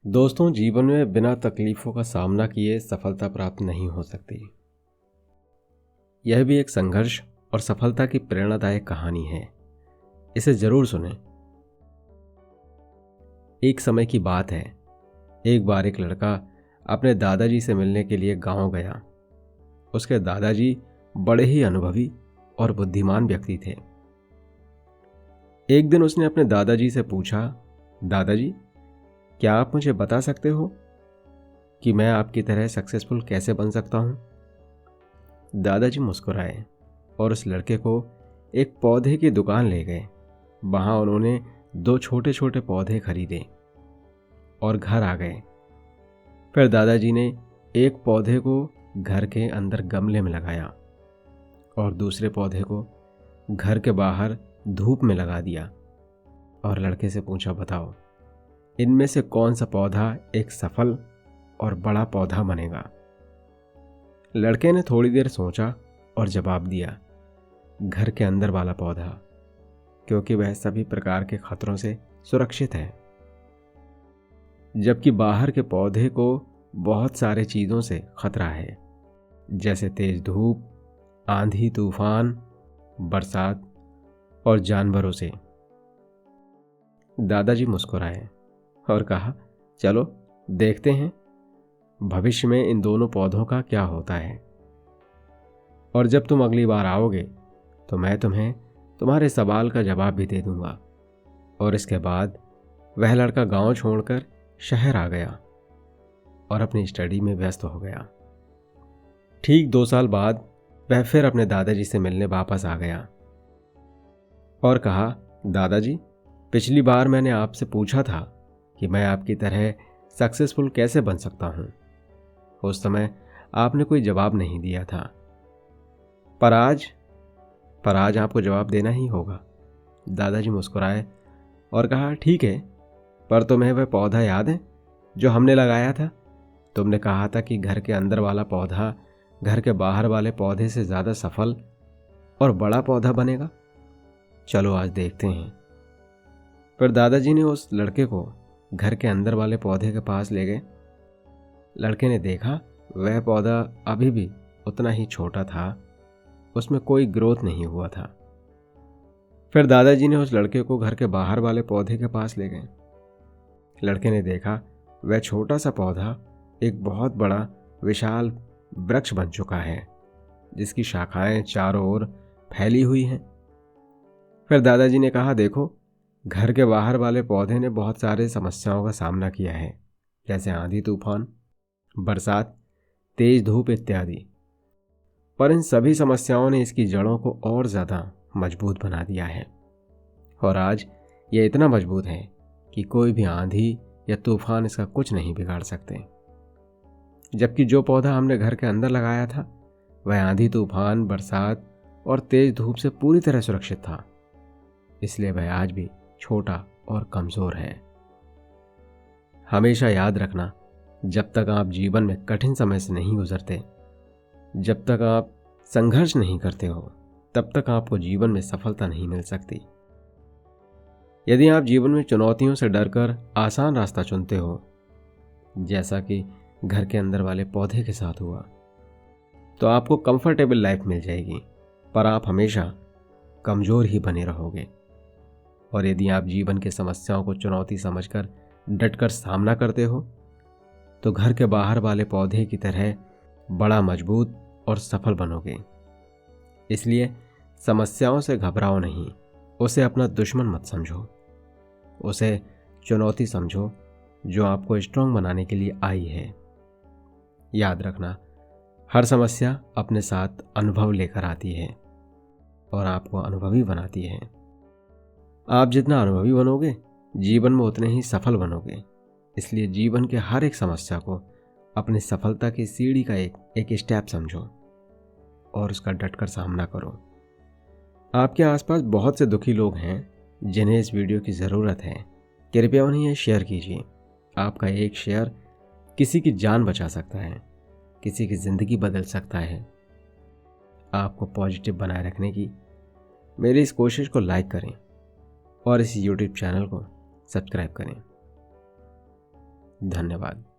दोस्तों, जीवन में बिना तकलीफों का सामना किए सफलता प्राप्त नहीं हो सकती। यह भी एक संघर्ष और सफलता की प्रेरणादायक कहानी है। इसे जरूर सुनें। एक समय की बात है। एक बार एक लड़का अपने दादाजी से मिलने के लिए गांव गया। उसके दादाजी बड़े ही अनुभवी और बुद्धिमान व्यक्ति थे। एक दिन उसने अपने दादाजी से पूछा, दादाजी, क्या आप मुझे बता सकते हो कि मैं आपकी तरह सक्सेसफुल कैसे बन सकता हूं? दादाजी मुस्कुराए और उस लड़के को एक पौधे की दुकान ले गए। वहां उन्होंने 2 छोटे छोटे पौधे खरीदे और घर आ गए। फिर दादाजी ने एक पौधे को घर के अंदर गमले में लगाया और दूसरे पौधे को घर के बाहर धूप में लगा दिया और लड़के से पूछा, बताओ, इनमें से कौन सा पौधा एक सफल और बड़ा पौधा बनेगा? लड़के ने थोड़ी देर सोचा और जवाब दिया, घर के अंदर वाला पौधा, क्योंकि वह सभी प्रकार के खतरों से सुरक्षित है, जबकि बाहर के पौधे को बहुत सारे चीजों से खतरा है, जैसे तेज धूप, आंधी तूफान, बरसात और जानवरों से। दादाजी मुस्कुराए और कहा, चलो देखते हैं भविष्य में इन दोनों पौधों का क्या होता है, और जब तुम अगली बार आओगे तो मैं तुम्हें तुम्हारे सवाल का जवाब भी दे दूंगा। और इसके बाद वह लड़का गांव छोड़कर शहर आ गया और अपनी स्टडी में व्यस्त हो गया। ठीक 2 साल बाद वह फिर अपने दादाजी से मिलने वापस आ गया और कहा, दादाजी, पिछली बार मैंने आपसे पूछा था कि मैं आपकी तरह सक्सेसफुल कैसे बन सकता हूं। उस समय आपने कोई जवाब नहीं दिया था, पर आज आपको जवाब देना ही होगा। दादाजी मुस्कुराए और कहा, ठीक है, पर तुम्हें वह पौधा याद है जो हमने लगाया था? तुमने कहा था कि घर के अंदर वाला पौधा घर के बाहर वाले पौधे से ज्यादा सफल और बड़ा पौधा बनेगा। चलो आज देखते हैं। फिर दादाजी ने उस लड़के को घर के अंदर वाले पौधे के पास ले गए। लड़के ने देखा वह पौधा अभी भी उतना ही छोटा था, उसमें कोई ग्रोथ नहीं हुआ था। फिर दादाजी ने उस लड़के को घर के बाहर वाले पौधे के पास ले गए। लड़के ने देखा वह छोटा सा पौधा एक बहुत बड़ा विशाल वृक्ष बन चुका है, जिसकी शाखाएं चारों ओर फैली हुई हैं। फिर दादाजी ने कहा, देखो, घर के बाहर वाले पौधे ने बहुत सारे समस्याओं का सामना किया है, जैसे आंधी तूफान, बरसात, तेज धूप इत्यादि, पर इन सभी समस्याओं ने इसकी जड़ों को और ज्यादा मजबूत बना दिया है, और आज यह इतना मजबूत है कि कोई भी आंधी या तूफान इसका कुछ नहीं बिगाड़ सकते। जबकि जो पौधा हमने घर के अंदर लगाया था वह आंधी तूफान, बरसात और तेज धूप से पूरी तरह सुरक्षित था, इसलिए वह आज भी छोटा और कमजोर है। हमेशा याद रखना, जब तक आप जीवन में कठिन समय से नहीं गुजरते, जब तक आप संघर्ष नहीं करते हो, तब तक आपको जीवन में सफलता नहीं मिल सकती। यदि आप जीवन में चुनौतियों से डरकर आसान रास्ता चुनते हो, जैसा कि घर के अंदर वाले पौधे के साथ हुआ, तो आपको कंफर्टेबल लाइफ मिल जाएगी, पर आप हमेशा कमजोर ही बने रहोगे। और यदि आप जीवन की समस्याओं को चुनौती समझकर डटकर सामना करते हो, तो घर के बाहर वाले पौधे की तरह बड़ा, मजबूत और सफल बनोगे। इसलिए समस्याओं से घबराओ नहीं, उसे अपना दुश्मन मत समझो, उसे चुनौती समझो जो आपको स्ट्रांग बनाने के लिए आई है। याद रखना, हर समस्या अपने साथ अनुभव लेकर आती है और आपको अनुभवी बनाती है। आप जितना अनुभवी बनोगे, जीवन में उतने ही सफल बनोगे। इसलिए जीवन के हर एक समस्या को अपनी सफलता की सीढ़ी का एक स्टेप समझो और उसका डटकर सामना करो। आपके आसपास बहुत से दुखी लोग हैं जिन्हें इस वीडियो की ज़रूरत है। कृपया उन्हें यह शेयर कीजिए। आपका एक शेयर किसी की जान बचा सकता है, किसी की ज़िंदगी बदल सकता है। आपको पॉजिटिव बनाए रखने की मेरी इस कोशिश को लाइक करें और इस YouTube चैनल को सब्सक्राइब करें। धन्यवाद।